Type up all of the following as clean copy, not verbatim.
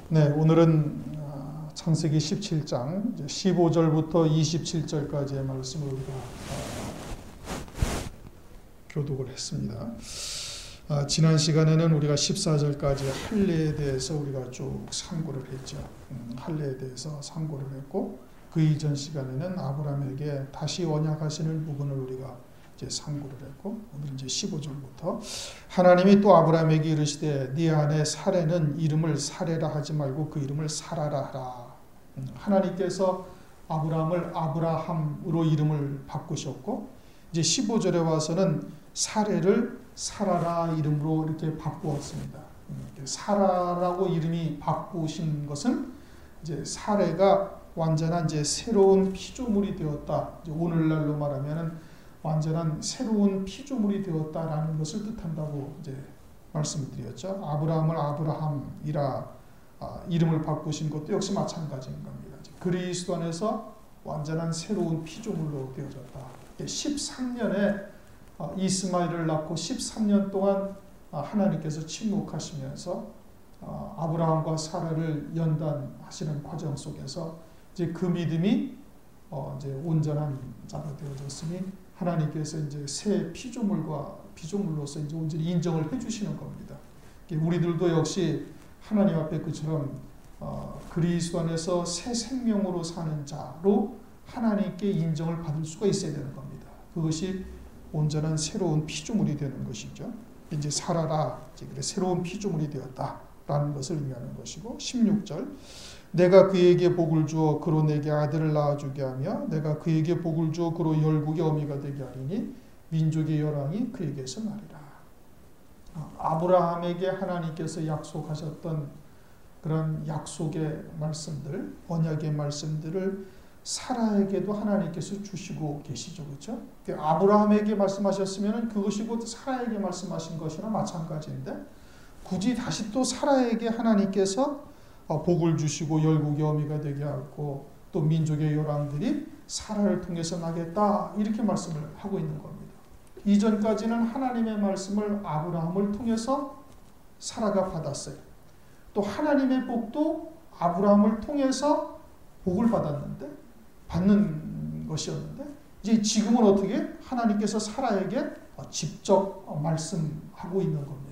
네, 오늘은 창세기 17장 15절부터 27절까지의 말씀을 우리가 교독을 했습니다. 지난 시간에는 우리가 14절까지 할례에 대해서 우리가 쭉 상고를 했죠. 할례에 대해서 상고를 했고, 그 이전 시간에는 아브라함에게 다시 언약하시는 부분을 우리가 이제 상고를 했고, 오늘 이제 15절부터 하나님이 또 아브라함에게 이르시되 네 아내 사레는 이름을 사레라 하지 말고 그 이름을 사라라 하라. 하나님께서 아브라함을 아브라함으로 이름을 바꾸셨고, 이제 15절에 와서는 사레를 사라라 이름으로 이렇게 바꾸었습니다. 사라라고 이름이 바꾸신 것은 이제 사레가 완전한 이제 새로운 피조물이 되었다. 이제 오늘날로 말하면은 완전한 새로운 피조물이 되었다라는 것을 뜻한다고 이제 말씀을 드렸죠. 아브라함을 아브라함이라 이름을 바꾸신 것도 역시 마찬가지인 겁니다. 그리스도 안에서 완전한 새로운 피조물로 되어졌다. 13년에 이스마엘을 낳고 13년 동안 하나님께서 침묵하시면서 아브라함과 사라를 연단하시는 과정 속에서 이제 그 믿음이 이제 온전한 자가 되어졌으니 하나님께서 이제 새 피조물로서 이제 온전히 인정을 해주시는 겁니다. 우리들도 역시 하나님 앞에 그처럼 그리스도 안에서 새 생명으로 사는 자로 하나님께 인정을 받을 수가 있어야 되는 겁니다. 그것이 온전한 새로운 피조물이 되는 것이죠. 이제 살아라, 이제 새로운 피조물이 되었다라는 것을 의미하는 것이고, 16절 내가 그에게 복을 주어 그로 내게 아들을 낳아주게 하며 내가 그에게 복을 주어 그로 열국의 어미가 되게 하리니 민족의 열왕이 그에게서 나리라. 아브라함에게 하나님께서 약속하셨던 그런 약속의 말씀들, 언약의 말씀들을 사라에게도 하나님께서 주시고 계시죠. 그렇죠? 아브라함에게 말씀하셨으면 그것이 곧 사라에게 말씀하신 것이나 마찬가지인데, 굳이 다시 또 사라에게 하나님께서 복을 주시고 열국의 어미가 되게 하고 또 민족의 열왕들이 사라를 통해서 나겠다, 이렇게 말씀을 하고 있는 겁니다. 이전까지는 하나님의 말씀을 아브라함을 통해서 사라가 받았어요. 또 하나님의 복도 아브라함을 통해서 복을 받는 것이었는데, 이제 지금은 어떻게 하나님께서 사라에게 직접 말씀하고 있는 겁니다.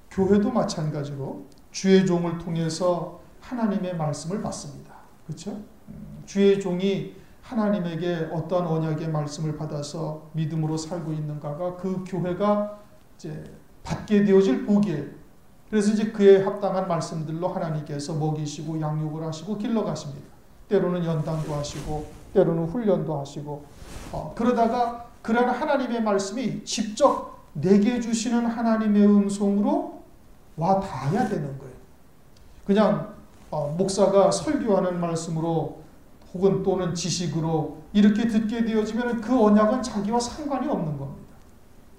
교회도 마찬가지로 주의 종을 통해서 하나님의 말씀을 받습니다. 그렇죠? 주의 종이 하나님에게 어떠한 언약의 말씀을 받아서 믿음으로 살고 있는가가 그 교회가 이제 받게 되어질 복이에요. 그래서 이제 그에 합당한 말씀들로 하나님께서 먹이시고 양육을 하시고 길러가십니다. 때로는 연단도 하시고 때로는 훈련도 하시고 그러다가 그런 하나님의 말씀이 직접 내게 주시는 하나님의 음성으로 와 닿아야 되는 거예요. 그냥 목사가 설교하는 말씀으로 혹은 또는 지식으로 이렇게 듣게 되어지면 그 언약은 자기와 상관이 없는 겁니다.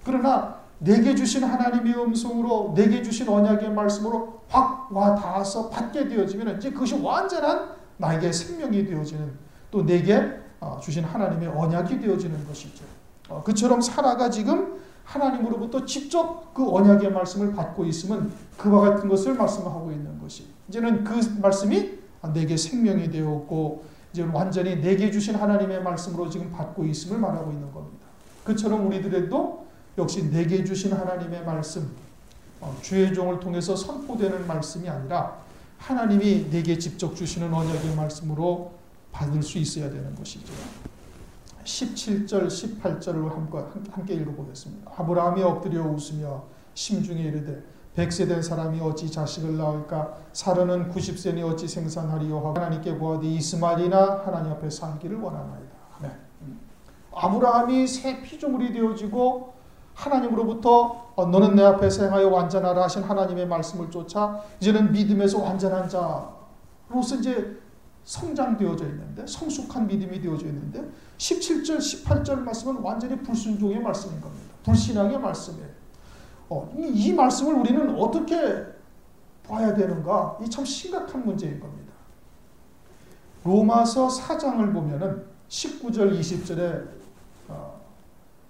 그러나 내게 주신 하나님의 음성으로 내게 주신 언약의 말씀으로 확 와 닿아서 받게 되어지면 이제 그것이 완전한 나에게 생명이 되어지는, 또 내게 주신 하나님의 언약이 되어지는 것이죠. 그처럼 사라가 지금 하나님으로부터 직접 그 언약의 말씀을 받고 있으면 그와 같은 것을 말씀하고 있는 것이, 이제는 그 말씀이 내게 생명이 되었고 이제 완전히 내게 주신 하나님의 말씀으로 지금 받고 있음을 말하고 있는 겁니다. 그처럼 우리들에도 역시 내게 주신 하나님의 말씀, 주의 종을 통해서 선포되는 말씀이 아니라 하나님이 내게 직접 주시는 언약의 말씀으로 받을 수 있어야 되는 것이죠. 17절, 18절을 함께 읽어보겠습니다. 아브라함이 엎드려 웃으며 심중에 이르되 100세 된 사람이 어찌 자식을 낳을까? 사라는 90세니 어찌 생산하리요? 하고 하나님께 구하되 이스마엘이나 하나님 앞에 살기를 원하나이다. 네. 아브라함이 새 피조물이 되어지고 하나님으로부터 너는 내 앞에서 행하여 완전하라 하신 하나님의 말씀을 쫓아 이제는 믿음에서 완전한 자로서 이제 성장되어져 있는데, 성숙한 믿음이 되어져 있는데 17절, 18절 말씀은 완전히 불순종의 말씀인 겁니다. 불신앙의 말씀이에요. 이 말씀을 우리는 어떻게 봐야 되는가? 이 참 심각한 문제인 겁니다. 로마서 4장을 보면은 19절, 20절에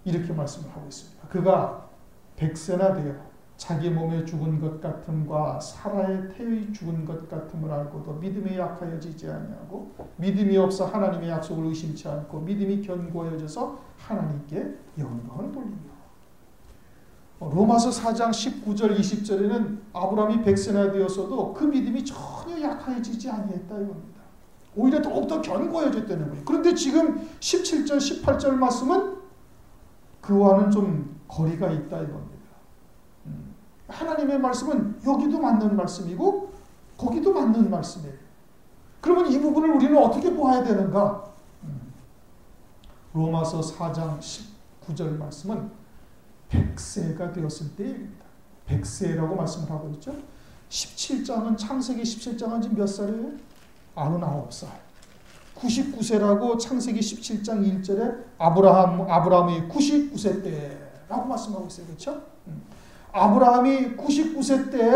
이렇게 말씀을 하고 있습니다. 그가 100세나 되어 자기 몸에 죽은 것 같음과 사라의 태의 죽은 것 같음을 알고도 믿음에 약하여지지 아니하고 믿음이 없어 하나님의 약속을 의심치 않고 믿음이 견고해져서 하나님께 영광을 돌리며. 로마서 4장 19절 20절에는 아브라함이 100세나 되었어도 그 믿음이 전혀 약해지지 아니했다 이겁니다. 오히려 더욱더 견고해졌다는 거예요. 그런데 지금 17절 18절 말씀은 그와는 좀 거리가 있다 이겁니다. 하나님의 말씀은 여기도 맞는 말씀이고 거기도 맞는 말씀이에요. 그러면 이 부분을 우리는 어떻게 보아야 되는가? 로마서 4장 19절 말씀은 100세가 되었을 때 얘기입니다. 100세라고 말씀을 하고 있죠. 17장은 창세기 17장은 지금 몇 살이에요? 99살. 99세라고 창세기 17장 1절에 아브라함이 99세 때라고 말씀하고 있어요. 그렇죠? 아브라함이 99세 때에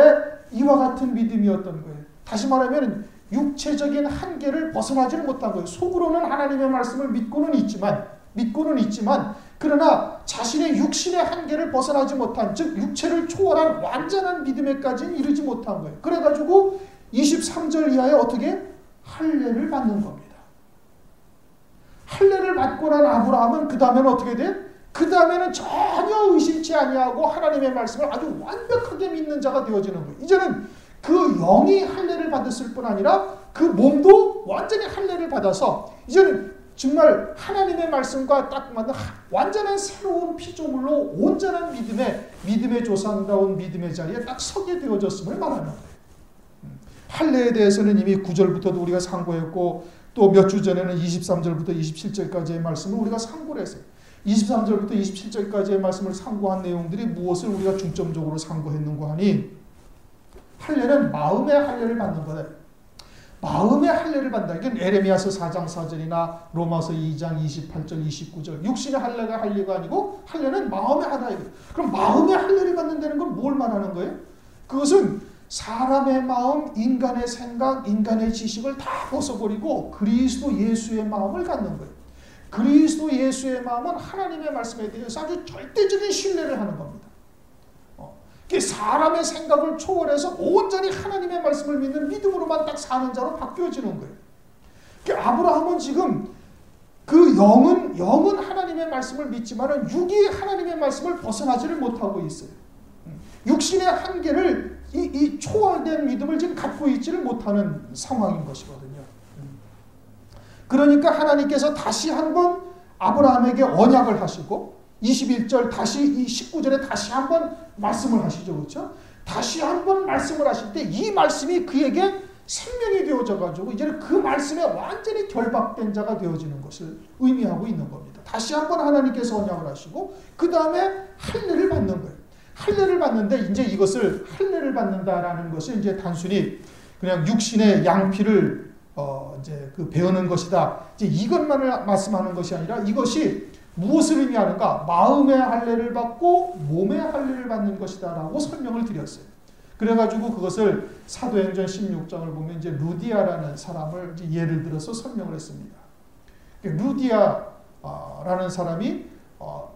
이와 같은 믿음이었던 거예요. 다시 말하면 육체적인 한계를 벗어나지는 못한 거예요. 속으로는 하나님의 말씀을 믿고는 있지만 그러나 자신의 육신의 한계를 벗어나지 못한, 즉 육체를 초월한 완전한 믿음에까지는 이르지 못한 거예요. 그래가지고 23절 이하에 어떻게? 할례를 받는 겁니다. 할례를 받고 난 아브라함은 그 다음에는 어떻게 돼? 그 다음에는 전혀 의심치 아니하고 하나님의 말씀을 아주 완벽하게 믿는 자가 되어지는 거예요. 이제는 그 영이 할례를 받았을 뿐 아니라 그 몸도 완전히 할례를 받아서 이제는 정말 하나님의 말씀과 딱 맞는 완전한 새로운 피조물로 온전한 믿음의 조상다운 믿음의 자리에 딱 서게 되어졌음을 말하는 거예요. 할례에 대해서는 이미 9절부터도 우리가 상고했고 또 몇 주 전에는 23절부터 27절까지의 말씀을 우리가 상고를 했어요. 23절부터 27절까지의 말씀을 상고한 내용들이 무엇을 우리가 중점적으로 상고했는가 하니 할례는 마음의 할례를 받는 거다. 마음의 할례를 받는다. 이게 에레미야서 4장 4절이나 로마서 2장 28절 29절 육신의 할례가 할례가 아니고 할례는 마음의 할례예요. 그럼 마음의 할례를 받는다는 건 뭘 말하는 거예요? 그것은 사람의 마음, 인간의 생각, 인간의 지식을 다 벗어버리고 그리스도 예수의 마음을 갖는 거예요. 그리스도 예수의 마음은 하나님의 말씀에 대해서 아주 절대적인 신뢰를 하는 겁니다. 사람의 생각을 초월해서 온전히 하나님의 말씀을 믿는 믿음으로만 딱 사는 자로 바뀌어지는 거예요. 아브라함은 지금 그 영은 하나님의 말씀을 믿지만은 육이 하나님의 말씀을 벗어나지를 못하고 있어요. 육신의 한계를 이 초월된 믿음을 지금 갖고 있지를 못하는 상황인 것이거든요. 그러니까 하나님께서 다시 한번 아브라함에게 언약을 하시고 21절 다시 이 19절에 다시 한번 말씀을 하시죠. 그렇죠? 다시 한번 말씀을 하실 때 이 말씀이 그에게 생명이 되어져 가지고 이제는 그 말씀에 완전히 결박된 자가 되어지는 것을 의미하고 있는 겁니다. 다시 한번 하나님께서 언약을 하시고 그 다음에 할례를 받는 거예요. 할례를 받는데 이제 이것을 할례를 받는다라는 것이 이제 단순히 그냥 육신의 양피를 이제 그 배우는 것이다. 이제 이것만을 말씀하는 것이 아니라 이것이 무엇을 의미하는가? 마음의 할례를 받고 몸의 할례를 받는 것이다라고 설명을 드렸어요. 그래가지고 그것을 사도행전 16장을 보면 이제 루디아라는 사람을 이제 예를 들어서 설명을 했습니다. 루디아라는 사람이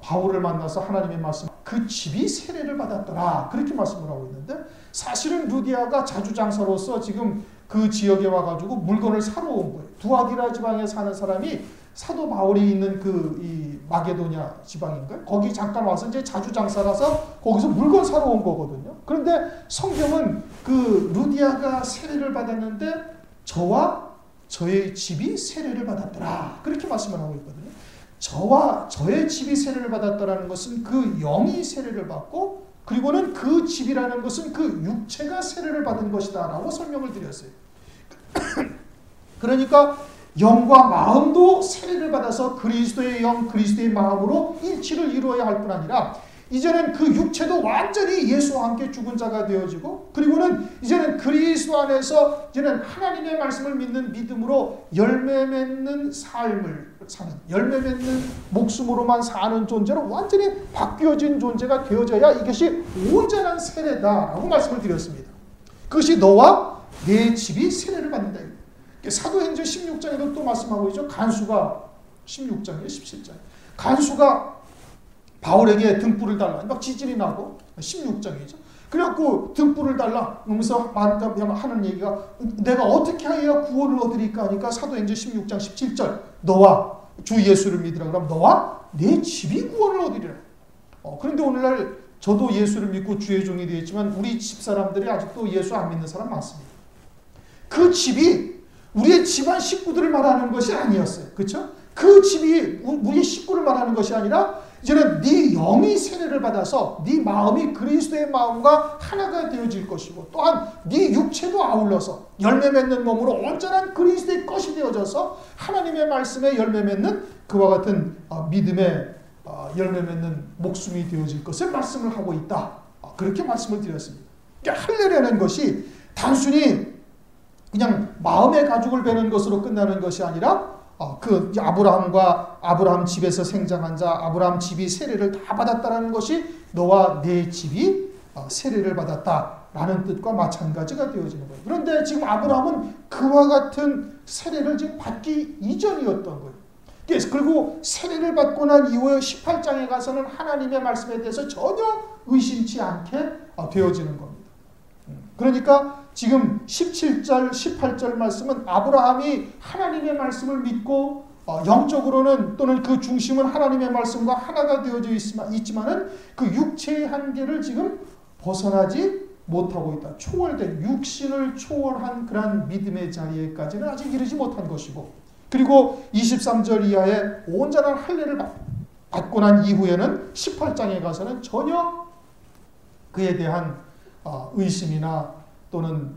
바울을 만나서 하나님의 말씀, 그 집이 세례를 받았더라. 그렇게 말씀을 하고 있는데 사실은 루디아가 자주장사로서 지금 그 지역에 와가지고 물건을 사러 온 거예요. 두아디라 지방에 사는 사람이 사도 바울이 있는 이 마게도냐 지방인가요? 거기 잠깐 와서 이제 자주장사라서 거기서 물건 사러 온 거거든요. 그런데 성경은 그 루디아가 세례를 받았는데 저와 저의 집이 세례를 받았더라. 그렇게 말씀을 하고 있거든요. 저와 저의 집이 세례를 받았다라는 것은 그 영이 세례를 받고 그리고는 그 집이라는 것은 그 육체가 세례를 받은 것이다 라고 설명을 드렸어요. 그러니까 영과 마음도 세례를 받아서 그리스도의 영, 그리스도의 마음으로 일치를 이루어야 할 뿐 아니라 이제는 그 육체도 완전히 예수와 함께 죽은 자가 되어지고 그리고는 이제는 그리스도 안에서 이제는 하나님의 말씀을 믿는 믿음으로 열매 맺는 삶을 사는, 열매 맺는 목숨으로만 사는 존재로 완전히 바뀌어진 존재가 되어져야 이것이 온전한 세례다라고 말씀을 드렸습니다. 그것이 너와 내 집이 세례를 받는다. 사도행전 16장에도 또 말씀하고 있죠. 간수가 16장이에요. 17장. 간수가 바울에게 등불을 달라. 막 지진이 나고 16장이죠. 그래갖고 등불을 달라 그러면서 하는 얘기가 내가 어떻게 해야 구원을 얻으리까 하니까 사도행전 16장 17절 너와 주 예수를 믿으라 그러면 너와 내 집이 구원을 얻으리라. 그런데 오늘날 저도 예수를 믿고 주의 종이 되었지만 우리 집사람들이 아직도 예수 안 믿는 사람 많습니다. 그 집이 우리의 집안 식구들을 말하는 것이 아니었어요. 그렇죠? 그 집이 우리의 식구를 말하는 것이 아니라 이제는 네 영이 세례를 받아서 네 마음이 그리스도의 마음과 하나가 되어질 것이고 또한 네 육체도 아울러서 열매 맺는 몸으로 온전한 그리스도의 것이 되어져서 하나님의 말씀에 열매 맺는 그와 같은 믿음의 열매 맺는 목숨이 되어질 것을 말씀을 하고 있다. 그렇게 말씀을 드렸습니다. 그러니까 할례라는 것이 단순히 그냥 마음의 가죽을 베는 것으로 끝나는 것이 아니라 그 아브라함 집에서 생장한 자 아브라함 집이 세례를 다 받았다라는 것이 너와 내 집이 세례를 받았다라는 뜻과 마찬가지가 되어지는 거예요. 그런데 지금 아브라함은 그와 같은 세례를 지금 받기 이전이었던 거예요. 그리고 세례를 받고 난 이후에 18장에 가서는 하나님의 말씀에 대해서 전혀 의심치 않게 되어지는 겁니다. 그러니까 지금 17절, 18절 말씀은 아브라함이 하나님의 말씀을 믿고 영적으로는 또는 그 중심은 하나님의 말씀과 하나가 되어져 있지만은 그 육체의 한계를 지금 벗어나지 못하고 있다. 초월된 육신을 초월한 그런 믿음의 자리에까지는 아직 이르지 못한 것이고 그리고 23절 이하에 온전한 할례를 받고 난 이후에는 18장에 가서는 전혀 그에 대한 의심이나 또는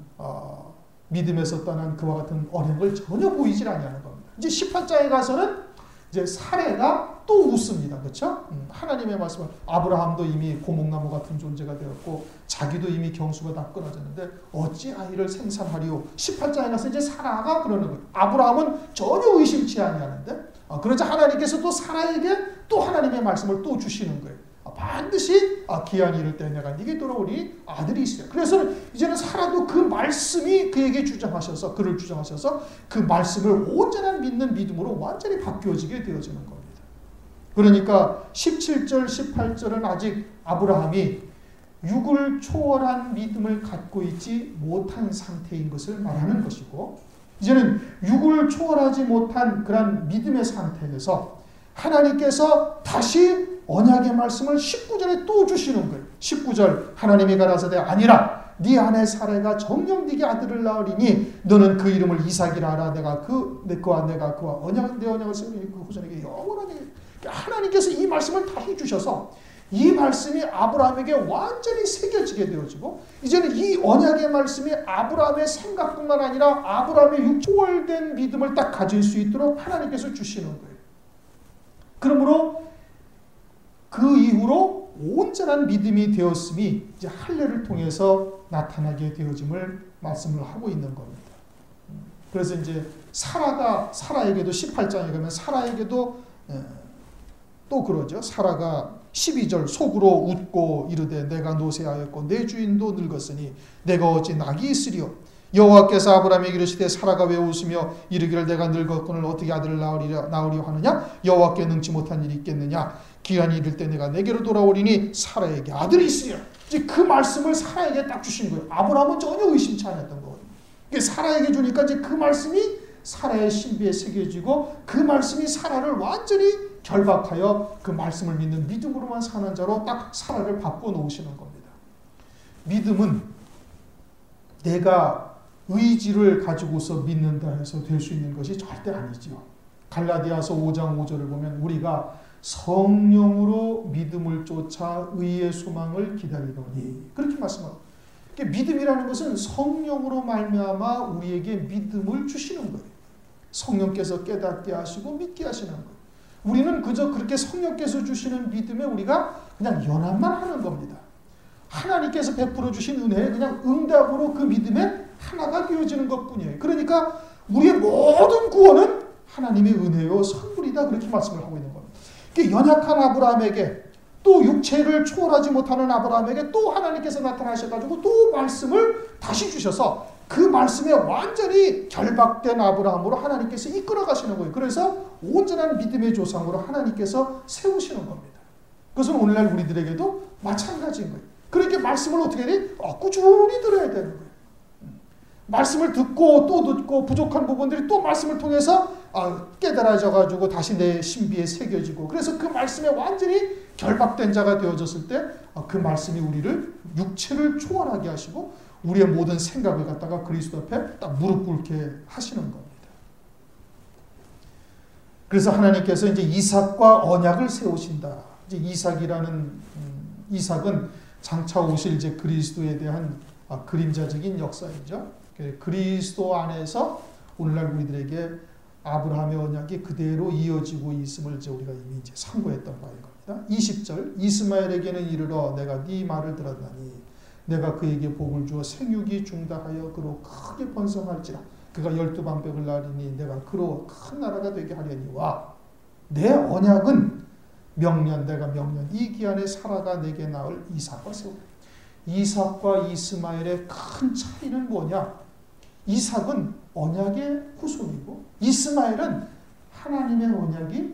믿음에서 떠난 그와 같은 언행을 전혀 보이질 아니하는 겁니다. 이제 18장에 가서는 이제 사례가 또 웃습니다. 그렇죠? 하나님의 말씀은 아브라함도 이미 고목나무 같은 존재가 되었고 자기도 이미 경수가 다 끊어졌는데 어찌 아이를 생산하리요. 18장에 가서 이제 사라가 그러는 거예요. 아브라함은 전혀 의심치 아니하는데 그러자 하나님께서 또 사라에게 또 하나님의 말씀을 또 주시는 거예요. 반드시 기한이 이를 때 내가 네게 돌아오니 아들이 있어요. 그래서 이제는 사라도 그 말씀이 그에게 그를 주장하셔서 그 말씀을 온전한 믿는 믿음으로 완전히 바뀌어지게 되어지는 겁니다. 그러니까 17절, 18절은 아직 아브라함이 육을 초월한 믿음을 갖고 있지 못한 상태인 것을 말하는 것이고 이제는 육을 초월하지 못한 그런 믿음의 상태에서 하나님께서 다시 언약의 말씀을 19절에 또 주시는 거예요. 19절 하나님이 가라사대 아니라 네 아내 사라가 정녕 네게 아들을 낳으리니 너는 그 이름을 이삭이라 하라. 내가 그와 언약 내 언약을 세우니 그 후손에게 영원하게. 하나님께서 이 말씀을 다 해주셔서 이 말씀이 아브라함에게 완전히 새겨지게 되어지고 이제는 이 언약의 말씀이 아브라함의 생각뿐만 아니라 아브라함의 육초월된 믿음을 딱 가질 수 있도록 하나님께서 주시는 거예요. 그러므로 그 이후로 온전한 믿음이 되었음이 이제 할례를 통해서 나타나게 되어짐을 말씀을 하고 있는 겁니다. 그래서 이제 사라에게도 18장에 가면 사라에게도 또 그러죠. 사라가 12절 속으로 웃고 이르되 내가 노쇠하였고 내 주인도 늙었으니 내가 어찌 낙이 있으리요. 여호와께서 아브라함에게 이르시되 사라가 왜 웃으며 이르기를 내가 늙었거늘 어떻게 아들을 낳으려 하느냐. 여호와께 능치 못한 일이 있겠느냐. 기한이 이를 때 내가 내게로 돌아오리니 사라에게 아들이 있으리라. 이제 그 말씀을 사라에게 딱 주신 거예요. 아브라함은 전혀 의심치 않았던 거거든요. 사라에게 주니까 이제 그 말씀이 사라의 신비에 새겨지고 그 말씀이 사라를 완전히 결박하여 그 말씀을 믿는 믿음으로만 사는 자로 딱 사라를 바꿔 놓으시는 겁니다. 믿음은 내가 의지를 가지고서 믿는다 해서 될 수 있는 것이 절대 아니지요. 갈라디아서 5장 5절을 보면 우리가 성령으로 믿음을 쫓아 의의 소망을 기다리노니 그렇게 말씀합니다. 믿음이라는 것은 성령으로 말미암아 우리에게 믿음을 주시는 거예요. 성령께서 깨닫게 하시고 믿게 하시는 거예요. 우리는 그저 그렇게 성령께서 주시는 믿음에 우리가 그냥 연합만 하는 겁니다. 하나님께서 베풀어 주신 은혜에 그냥 응답으로 그 믿음에 하나가 되어지는 것뿐이에요. 그러니까 우리의 모든 구원은 하나님의 은혜요 선물이다 그렇게 말씀을 하고 있는 겁니다. 연약한 아브라함에게 또 육체를 초월하지 못하는 아브라함에게 또 하나님께서 나타나셔가지고 또 말씀을 다시 주셔서 그 말씀에 완전히 결박된 아브라함으로 하나님께서 이끌어 가시는 거예요. 그래서 온전한 믿음의 조상으로 하나님께서 세우시는 겁니다. 그것은 오늘날 우리들에게도 마찬가지인 거예요. 그러니까 말씀을 어떻게 해야 돼? 꾸준히 들어야 되는 거예요. 말씀을 듣고 또 듣고 부족한 부분들이 또 말씀을 통해서 깨달아져가지고 다시 내 신비에 새겨지고, 그래서 그 말씀에 완전히 결박된 자가 되어졌을 때 그 말씀이 우리를 육체를 초월하게 하시고 우리의 모든 생각을 갖다가 그리스도 앞에 딱 무릎 꿇게 하시는 겁니다. 그래서 하나님께서 이제 이삭과 언약을 세우신다. 이제 이삭은 장차 오실 이제 그리스도에 대한 그림자적인 역사이죠. 그리스도 안에서 오늘날 우리들에게 아브라함의 언약이 그대로 이어지고 있음을 이제 우리가 이미 이제 상고했던 바인 겁니다. 20절 이스마엘에게는 이르러 내가 네 말을 들었나니 내가 그에게 복을 주어 생육이 중다하여 그로 크게 번성할지라 그가 12방백을 낳으리니 내가 그로 큰 나라가 되게 하려니와 내 언약은 명년 내가 명년 이 기한에 사라가 내게 낳을 이삭과 세우리라. 이삭과 이스마엘의 큰 차이는 뭐냐? 이삭은 언약의 후손이고 이스마엘은 하나님의 언약이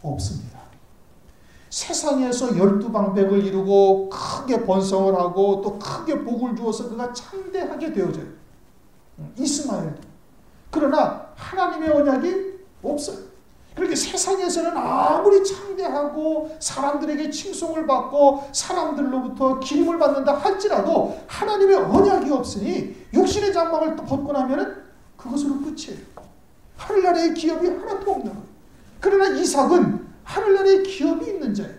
없습니다. 세상에서 12방백을 이루고 크게 번성을 하고 또 크게 복을 주어서 그가 창대하게 되어져요. 이스마엘도. 그러나 하나님의 언약이 없어요. 그렇게 세상에서는 아무리 창대하고 사람들에게 칭송을 받고 사람들로부터 기림을 받는다 할지라도 하나님의 언약이 없으니 육신의 장막을 또 벗고 나면은 그것으로 끝이에요. 하늘나라의 기업이 하나도 없는 거예요. 그러나 이삭은 하늘나라의 기업이 있는 자예요.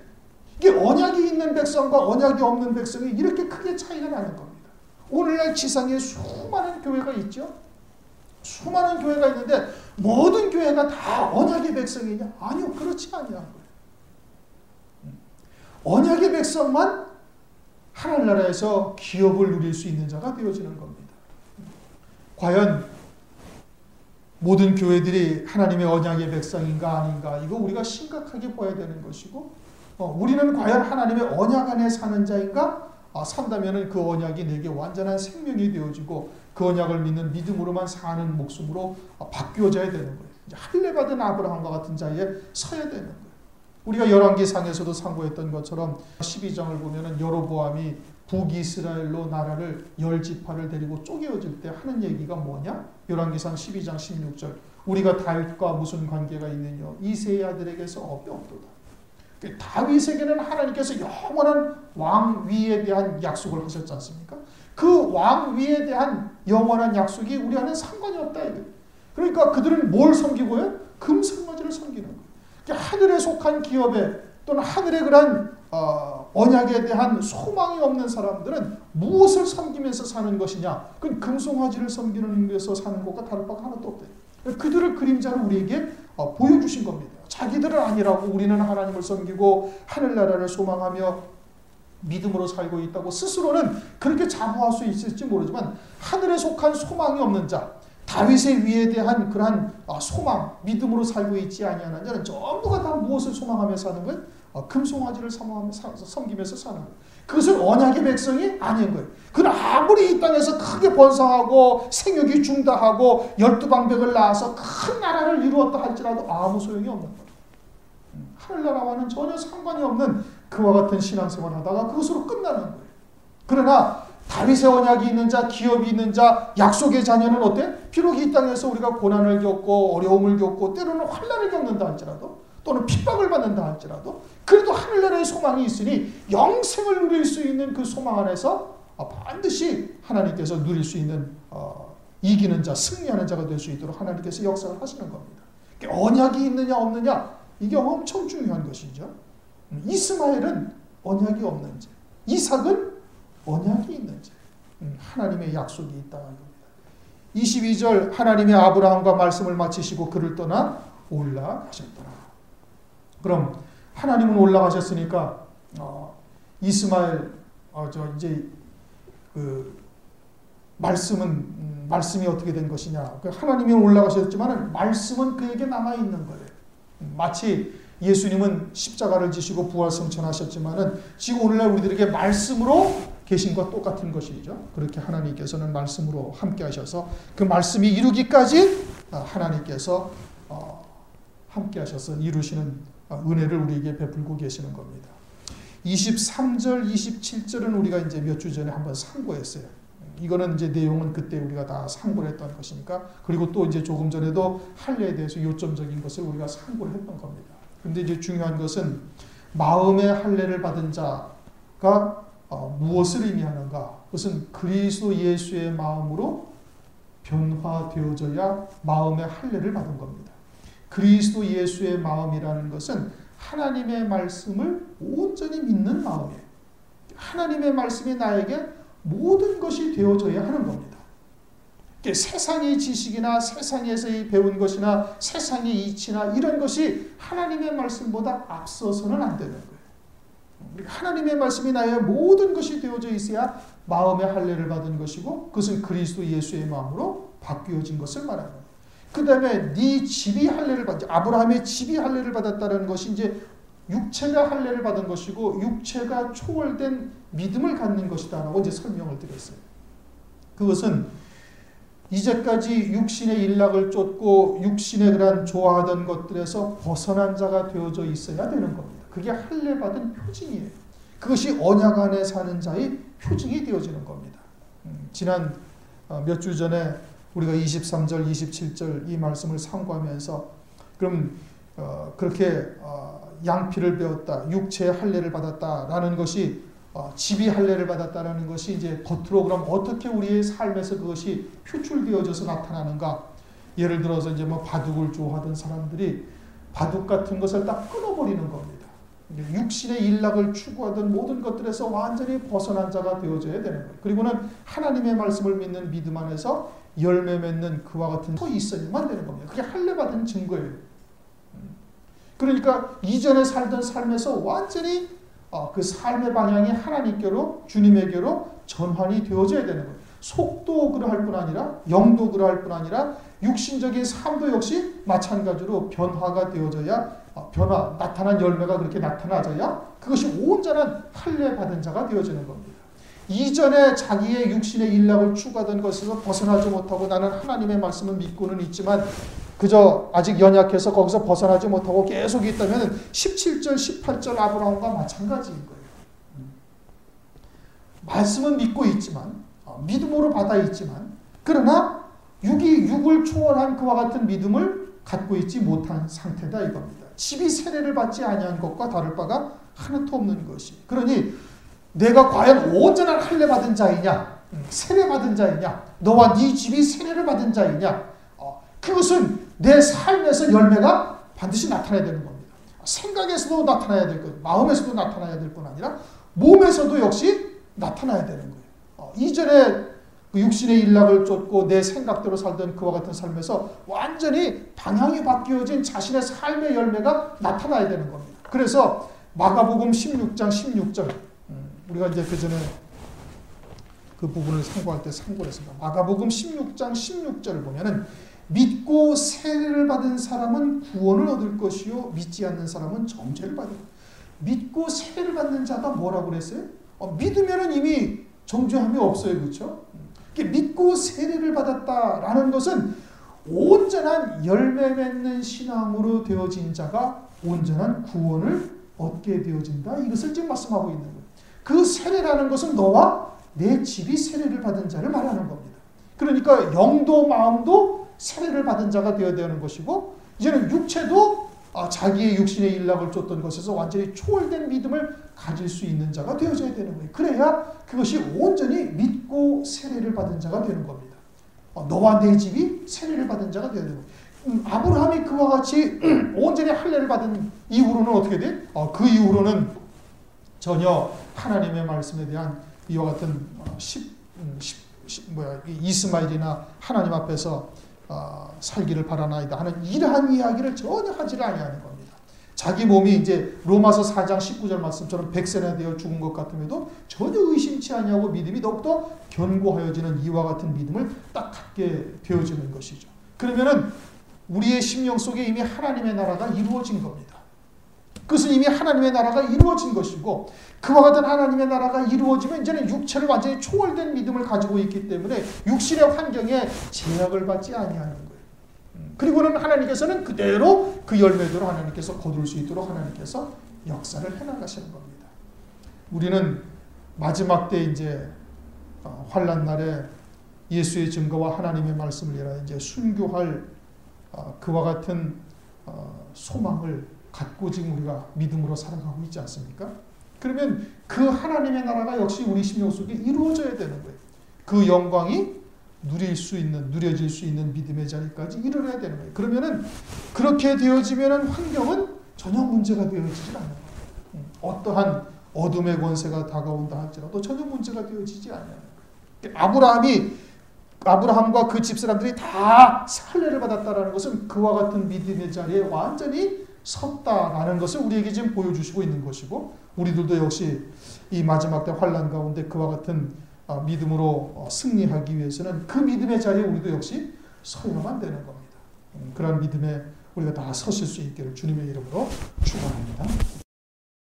이게 언약이 있는 백성과 언약이 없는 백성이 이렇게 크게 차이가 나는 겁니다. 오늘날 지상에 수많은 교회가 있죠. 수많은 교회가 있는데 모든 교회가 다 언약의 백성이냐? 아니요, 그렇지 아니하고요. 언약의 백성만 하늘나라에서 기업을 누릴 수 있는 자가 되어지는 겁니다. 과연 모든 교회들이 하나님의 언약의 백성인가 아닌가, 이거 우리가 심각하게 봐야 되는 것이고, 우리는 과연 하나님의 언약 안에 사는 자인가? 산다면 그 언약이 내게 완전한 생명이 되어지고 그 언약을 믿는 믿음으로만 사는 목숨으로 바뀌어져야 되는 거예요. 이제 할례 받은 아브라함과 같은 자리에 서야 되는 거예요. 우리가 열왕기상에서도 상고했던 것처럼 12장을 보면은 여로보암이 북이스라엘로 나라를 10지파를 데리고 쪼개어질 때 하는 얘기가 뭐냐? 열왕기상 12장 16절 우리가 다윗과 무슨 관계가 있느냐? 이새의 아들에게서 업이 없도다. 다윗에게는 하나님께서 영원한 왕위에 대한 약속을 하셨지 않습니까? 그 왕위에 대한 영원한 약속이 우리 안에 상관이 없다. 그러니까 그들은 뭘 섬기고요? 금상맞이를 섬기는 거예요. 하늘에 속한 기업에 또는 하늘의 그런 언약에 대한 소망이 없는 사람들은 무엇을 섬기면서 사는 것이냐? 그건 금송아지를 섬기는 데서 사는 것과 다를 바가 하나도 없대요. 그들을 그림자로 우리에게 보여주신 겁니다. 자기들은 아니라고 우리는 하나님을 섬기고 하늘나라를 소망하며 믿음으로 살고 있다고 스스로는 그렇게 자부할 수 있을지 모르지만 하늘에 속한 소망이 없는 자, 다윗의 위에 대한 그러한 소망, 믿음으로 살고 있지 아니하는 자는 전부가 다 무엇을 소망하며 사는 거예요? 금송아지를 섬기면서 사는 거예요. 그것은 언약의 백성이 아닌 거예요. 그는 아무리 이 땅에서 크게 번성하고 생육이 중다하고 12방백을 낳아서 큰 나라를 이루었다 할지라도 아무 소용이 없는 거예요. 하늘나라와는 전혀 상관이 없는 그와 같은 신앙생활을 하다가 그것으로 끝나는 거예요. 그러나 다윗의 언약이 있는 자, 기업이 있는 자, 약속의 자녀는 어때? 비록 이 땅에서 우리가 고난을 겪고 어려움을 겪고 때로는 환난을 겪는다 할지라도 또는 핍박을 받는다 할지라도 그래도 하늘나라의 소망이 있으니 영생을 누릴 수 있는 그 소망 안에서 반드시 하나님께서 누릴 수 있는 이기는 자, 승리하는 자가 될 수 있도록 하나님께서 역사를 하시는 겁니다. 언약이 있느냐 없느냐 이게 엄청 중요한 것이죠. 이스마엘은 언약이 없는 자, 이삭은 언약이 있는 자, 하나님의 약속이 있다는 겁니다. 22절 하나님의 아브라함과 말씀을 마치시고 그를 떠나 올라가셨더라. 그럼 하나님은 올라가셨으니까 이스마엘 이제 그 말씀이 어떻게 된 것이냐? 하나님이 올라가셨지만 말씀은 그에게 남아 있는 거예요. 마치 예수님은 십자가를 지시고 부활 승천하셨지만은 지금 오늘날 우리들에게 말씀으로 계신 것과 똑같은 것이죠. 그렇게 하나님께서는 말씀으로 함께 하셔서 그 말씀이 이루기까지 하나님께서 함께 하셔서 이루시는 은혜를 우리에게 베풀고 계시는 겁니다. 23절, 27절은 우리가 이제 몇 주 전에 한번 상고했어요. 이거는 이제 내용은 그때 우리가 다 상고를 했던 것이니까. 그리고 또 이제 조금 전에도 할례에 대해서 요점적인 것을 우리가 상고를 했던 겁니다. 근데 이제 중요한 것은 마음의 할례를 받은 자가 무엇을 의미하는가? 그것은 그리스도 예수의 마음으로 변화되어져야 마음의 할례를 받은 겁니다. 그리스도 예수의 마음이라는 것은 하나님의 말씀을 온전히 믿는 마음이에요. 하나님의 말씀이 나에게 모든 것이 되어져야 하는 겁니다. 세상의 지식이나 세상에서 배운 것이나 세상의 이치나 이런 것이 하나님의 말씀보다 앞서서는 안 되는 거예요. 하나님의 말씀이 나의 모든 것이 되어져 있어야 마음의 할례를 받은 것이고 그것은 그리스도 예수의 마음으로 바뀌어진 것을 말하는 거예요. 그 다음에 네 집이 할례를 받, 아브라함의 집이 할례를 받았다는 것이 이제 육체가 할례를 받은 것이고 육체가 초월된 믿음을 갖는 것이다라고 이제 설명을 드렸어요. 그것은 이제까지 육신의 일락을 쫓고 육신의 그런 좋아하던 것들에서 벗어난 자가 되어져 있어야 되는 겁니다. 그게 할례 받은 표징이에요. 그것이 언약 안에 사는 자의 표징이 되어지는 겁니다. 지난 몇 주 전에 우리가 23절, 27절 이 말씀을 상고하면서 그럼 그렇게 양피를 배웠다, 육체의 할례를 받았다라는 것이 집이 할례를 받았다라는 것이 이제 겉으로 그럼 어떻게 우리의 삶에서 그것이 표출되어져서 나타나는가? 예를 들어서 이제 뭐 바둑을 좋아하던 사람들이 바둑 같은 것을 딱 끊어버리는 겁니다. 육신의 일락을 추구하던 모든 것들에서 완전히 벗어난 자가 되어져야 되는 거예요. 그리고는 하나님의 말씀을 믿는 믿음 안에서 열매 맺는 그와 같은 서 있어야만 되는 겁니다. 그게 할례 받은 증거예요. 그러니까 이전에 살던 삶에서 완전히 그 삶의 방향이 하나님께로 주님에게로 전환이 되어져야 되는 거예요. 속도 그러할 뿐 아니라 영도 그러할 뿐 아니라 육신적인 삶도 역시 마찬가지로 변화가 되어져야 나타난 열매가 그렇게 나타나져야 그것이 온전한 할례 받은 자가 되어지는 겁니다. 이전에 자기의 육신의 일락을 추구하던 것에서 벗어나지 못하고 나는 하나님의 말씀을 믿고는 있지만 그저 아직 연약해서 거기서 벗어나지 못하고 계속 있다면 17절, 18절 아브라함과 마찬가지인 거예요. 말씀은 믿고 있지만 믿음으로 받아 있지만 그러나 육을 초월한 그와 같은 믿음을 갖고 있지 못한 상태다 이겁니다. 집이 세례를 받지 아니한 것과 다를 바가 하나도 없는 것이. 그러니 내가 과연 온전한 할례 받은 자이냐, 세례 받은 자이냐, 너와 네 집이 세례를 받은 자이냐, 그것은 내 삶에서 열매가 반드시 나타나야 되는 겁니다. 생각에서도 나타나야 될 것, 마음에서도 나타나야 될 뿐 아니라 몸에서도 역시 나타나야 되는 거예요. 이전에 그 육신의 일락을 쫓고 내 생각대로 살던 그와 같은 삶에서 완전히 방향이 바뀌어진 자신의 삶의 열매가 나타나야 되는 겁니다. 그래서 마가복음 16장 16절 우리가 이제 그 전에 그 부분을 상고할 때 상고를 했습니다. 마가복음 16장 16절을 보면은 믿고 세례를 받은 사람은 구원을 얻을 것이요 믿지 않는 사람은 정죄를 받을 것이요. 믿고 세례를 받는 자가 뭐라고 그랬어요? 믿으면은 이미 정죄함이 없어요. 그렇죠? 믿고 세례를 받았다라는 것은 온전한 열매 맺는 신앙으로 되어진 자가 온전한 구원을 얻게 되어진다. 이것을 지금 말씀하고 있는 거예요. 그 세례라는 것은 너와 내 집이 세례를 받은 자를 말하는 겁니다. 그러니까 영도 마음도 세례를 받은 자가 되어야 되는 것이고 이제는 육체도 자기의 육신의 일락을 쫓던 것에서 완전히 초월된 믿음을 가질 수 있는 자가 되어져야 되는 거예요. 그래야 그것이 온전히 믿고 세례를 받은 자가 되는 겁니다. 너와 내 집이 세례를 받은 자가 되어야 되는 거예요. 아브라함이 그와 같이 온전히 할례를 받은 이후로는 어떻게 돼? 그 이후로는 전혀 하나님의 말씀에 대한 이와 같은 이스마엘이나 하나님 앞에서 살기를 바라나이다 하는 이러한 이야기를 전혀 하지 아니하는 겁니다. 자기 몸이 이제 로마서 4장 19절 말씀처럼 백세나 되어 죽은 것 같음에도 전혀 의심치 아니하고 믿음이 더욱더 견고하여지는 이와 같은 믿음을 딱 갖게 되어지는 것이죠. 그러면은 우리의 심령 속에 이미 하나님의 나라가 이루어진 겁니다. 그것은 이미 하나님의 나라가 이루어진 것이고 그와 같은 하나님의 나라가 이루어지면 이제는 육체를 완전히 초월된 믿음을 가지고 있기 때문에 육신의 환경에 제약을 받지 아니하는 거예요. 그리고는 하나님께서는 그대로 그 열매대로 하나님께서 거둘 수 있도록 하나님께서 역사를 해나가시는 겁니다. 우리는 마지막 때 이제 환난 날에 예수의 증거와 하나님의 말씀을 인하여 이제 순교할 그와 같은 소망을 갖고 지금 우리가 믿음으로 살아가고 있지 않습니까? 그러면 그 하나님의 나라가 역시 우리 심령 속에 이루어져야 되는 거예요. 그 영광이 누려질 수 있는 믿음의 자리까지 이르러야 되는 거예요. 그러면은 그렇게 되어지면은 환경은 전혀 문제가 되어지질 않아요. 어떠한 어둠의 권세가 다가온다 할지라도 전혀 문제가 되어지지 않아요. 아브라함과 그 집사람들이 다 할례를 받았다라는 것은 그와 같은 믿음의 자리에 완전히 섰다라는 것을 우리에게 지금 보여주시고 있는 것이고, 우리들도 역시 이 마지막 때 환난 가운데 그와 같은 믿음으로 승리하기 위해서는 그 믿음의 자리에 우리도 역시 서야만 되는 겁니다. 그런 믿음에 우리가 다 서실 수 있기를 주님의 이름으로 축원합니다.